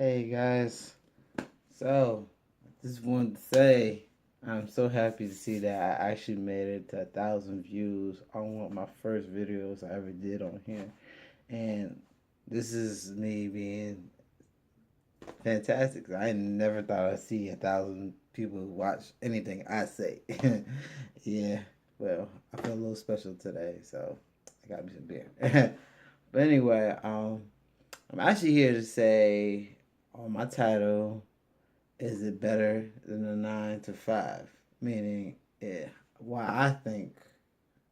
Hey guys, so just wanted to say I'm so happy to see that I actually made it to 1,000 views on one of my first videos I ever did on here, and this is me being fantastic. 'Cause I never thought I'd see 1,000 people watch anything I say. Yeah, well, I feel a little special today, so I got me some beer. But anyway, I'm actually here to say on my title, is it better than a 9 to 5? Meaning, yeah, why I think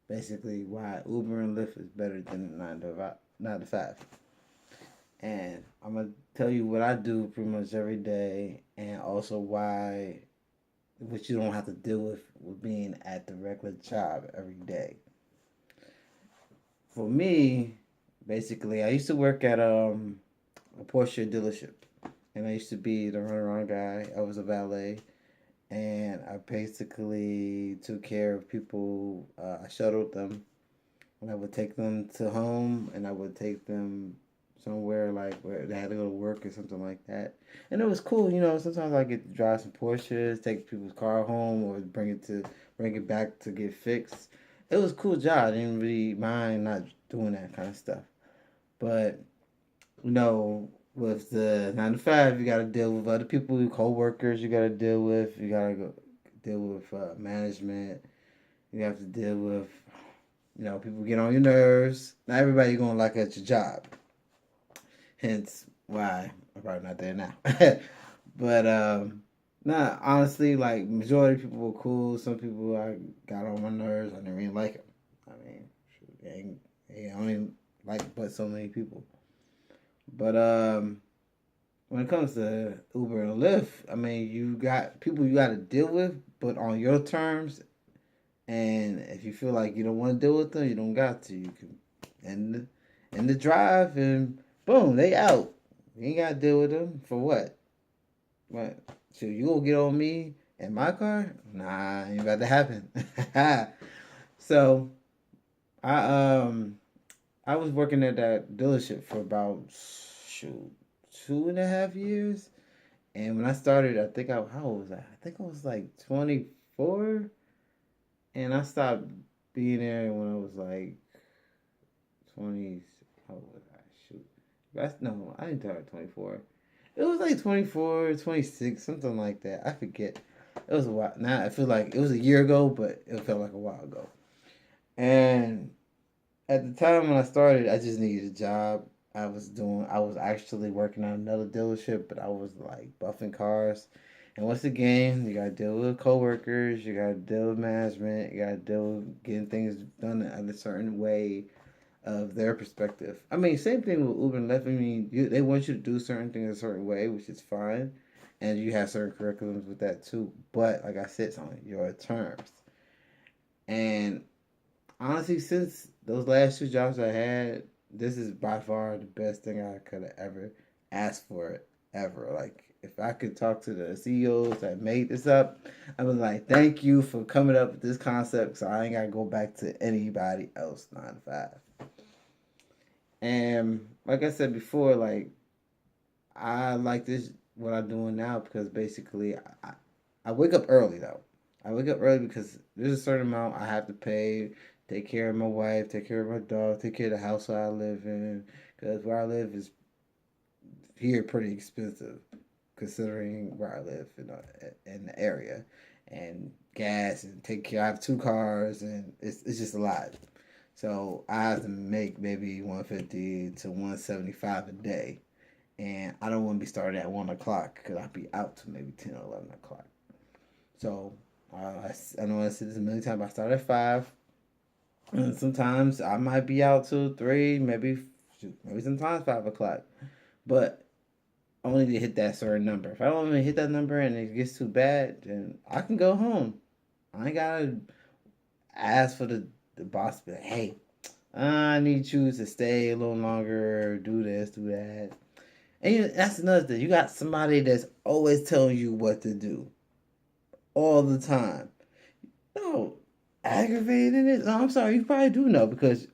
basically why Uber and Lyft is better than a 9 to 5. And I'm gonna tell you what I do pretty much every day, and also why what you don't have to deal with being at the regular job every day. For me, basically, I used to work at a Porsche dealership, and I used to be the runaround guy. I was a valet, and I basically took care of people. I shuttled them, and I would take them to home, and I would take them somewhere like where they had to go to work or something like that. And it was cool, you know. Sometimes I get to drive some Porsches, take people's car home, or bring it back to get fixed. It was a cool job. I didn't really mind not doing that kind of stuff. But with the 9 to 5, you got to deal with other people, co-workers. You got to deal with. You got to go deal with management. You have to deal with, people get on your nerves. Not everybody gonna like at your job. Hence why I'm probably not there now. But nah, honestly, like majority of people were cool. Some people I got on my nerves. I didn't really like them. I mean, shoot, they only like but so many people. But when it comes to Uber and Lyft, I mean, you got people you got to deal with, but on your terms. And if you feel like you don't want to deal with them, you don't got to. You can end the drive, and boom, they out. You ain't got to deal with them for what? What? So you gonna get on me and my car? Nah, ain't about to happen. So I I was working at that dealership for about shoot 2.5 years. And when I started, I think how old was I? I think I was like 24, and I stopped being there when I was like 20. How old was I? Shoot, that's no, I didn't start at 24. It was like 24, 26, something like that. I forget. It was a while. Now I feel like it was a year ago, but it felt like a while ago. And at the time when I started, I just needed a job. I was actually working on another dealership, but I was like buffing cars. And once again, you gotta deal with coworkers, you gotta deal with management, you gotta deal with getting things done in a certain way of their perspective. I mean, same thing with Uber and Lyft. I mean, they want you to do certain things a certain way, which is fine, and you have certain curriculums with that too. But like I said, it's on your terms. And honestly, since those last two jobs I had, this is by far the best thing I could have ever asked for it ever. Like if I could talk to the CEOs that made this up, I was like, thank you for coming up with this concept, so I ain't gotta go back to anybody else 9 to 5. And like I said before, like I like this what I'm doing now because basically I wake up early though. I wake up early because there's a certain amount I have to pay, take care of my wife, take care of my dog, take care of the house I live in. Because where I live is here pretty expensive, considering where I live in the area, and gas and take care. I have two cars, and it's just a lot. So I have to make maybe 150 to 175 a day, and I don't want to be started at 1 o'clock because I'll be out to maybe 10 or 11 o'clock. So I know I said this a million times. I start at 5, and sometimes I might be out till 3, maybe sometimes 5 o'clock. But I only need to hit that certain number. If I don't even hit that number and it gets too bad, then I can go home. I ain't gotta ask for the boss to be like, hey, I need you to stay a little longer, do this, do that. And that's another thing. You got somebody that's always telling you what to do all the time. No, aggravating it. No, I'm sorry. You probably do know because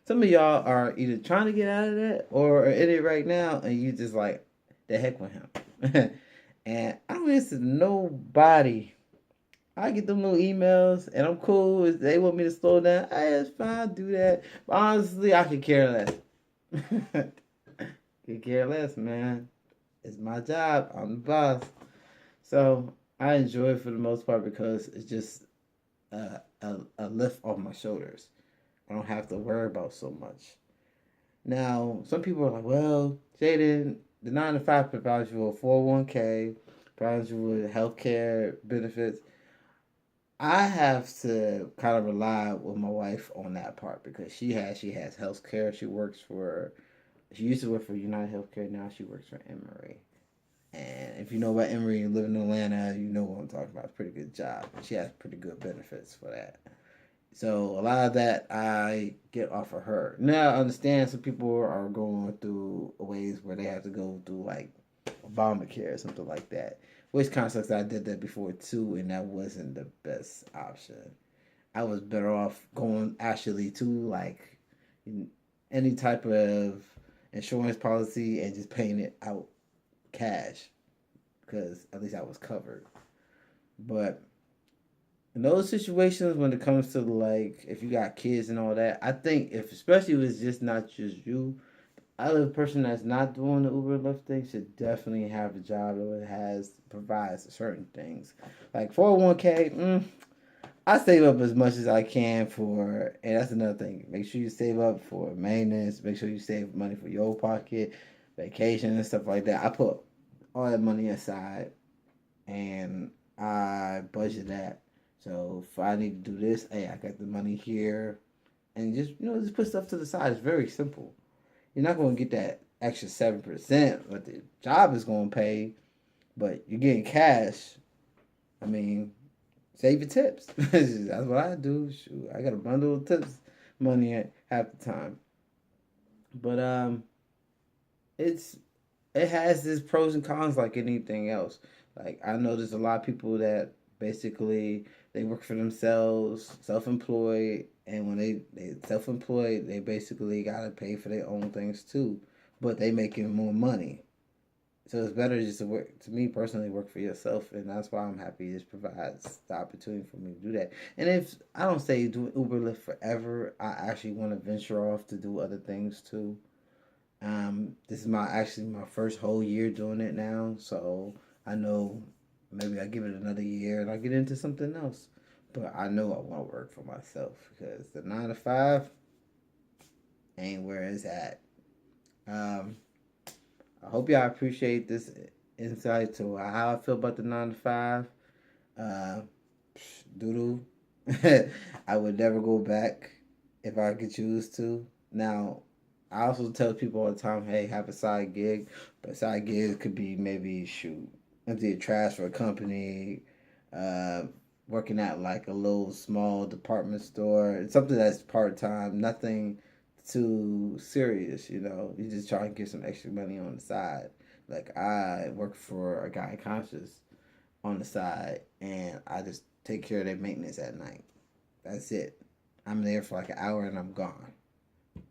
some of y'all are either trying to get out of that or are in it right now, and you just like, The heck with him. And I don't answer to nobody. I get them little emails and I'm cool. If they want me to slow down, hey, it's fine, I'll do that. But honestly, I could care less. Could care less, man. It's my job. I'm the boss. So I enjoy it for the most part because it's just a lift off my shoulders. I don't have to worry about so much. Now, some people are like, well, Jaden, the 9 to 5 provides you a 401k, provides you with health care benefits. I have to kind of rely with my wife on that part because she has health care. She used to work for United Healthcare. Now she works for Emory. And if you know about Emory and live in Atlanta, you know what I'm talking about. It's a pretty good job. She has pretty good benefits for that. So a lot of that I get off of her. Now I understand some people are going through ways where they have to go through like Obamacare or something like that. Which kind of sucks. I did that before too, and that wasn't the best option. I was better off going actually to like any type of insurance policy and just paying it out cash because at least I was covered. But in those situations when it comes to like if you got kids and all that, I think if especially if it's just not just you, other person that's not doing the Uber Lyft thing should definitely have a job that has provides certain things. Like 401k, I save up as much as I can for, and that's another thing. Make sure you save up for maintenance. Make sure you save money for your pocket, vacation and stuff like that. I put all that money aside and I budget that. So if I need to do this, hey, I got the money here, and just just put stuff to the side. It's very simple. You're not going to get that extra 7% what the job is going to pay, but you're getting cash. I mean, save your tips. That's what I do. Shoot, I got a bundle of tips money at half the time. But it's it has its pros and cons like anything else. Like I know there's a lot of people that basically they work for themselves, self-employed, and when they self-employed, they basically gotta pay for their own things too, but they making more money. So it's better just to work. To me personally, work for yourself, and that's why I'm happy this provides the opportunity for me to do that. And if I don't say do Uber Lyft forever, I actually want to venture off to do other things too. This is my first whole year doing it now, so I know maybe I give it another year and I get into something else. But I know I want to work for myself because the 9 to 5 ain't where it's at. Um, I hope y'all appreciate this insight to how I feel about the 9 to 5. Uh, Doodle, I would never go back if I could choose to. Now, I also tell people all the time, hey, have a side gig, but side gig could be maybe shoot empty a trash for a company, uh, working at like a little small department store. It's something that's part time, nothing too serious. You just try and get some extra money on the side. Like I work for a guy conscious on the side, and I just take care of their maintenance at night. That's it. I'm there for like an hour and I'm gone.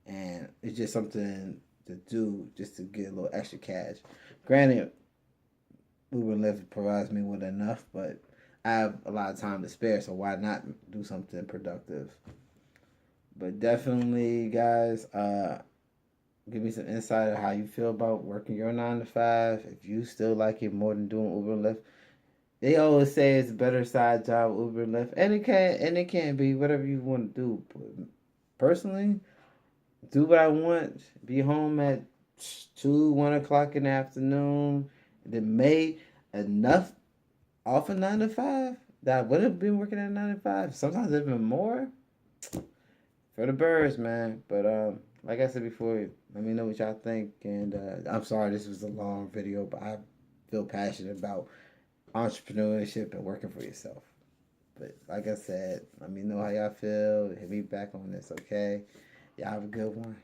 And it's just something to do just to get a little extra cash. Granted, Uber Lyft provides me with enough, but I have a lot of time to spare, so why not do something productive? But definitely, guys, give me some insight of how you feel about working your 9 to 5. If you still like it more than doing Uber Lyft, they always say it's a better side job Uber Lyft, and it can be whatever you want to do. But personally, do what I want. Be home at 1 o'clock in the afternoon. Then made enough off of 9 to 5 that I would have been working at 9 to 5. Sometimes even more for the birds, man. But like I said before, let me know what y'all think. And I'm sorry this was a long video, but I feel passionate about entrepreneurship and working for yourself. But like I said, let me know how y'all feel. Hit me back on this, okay? Y'all have a good one.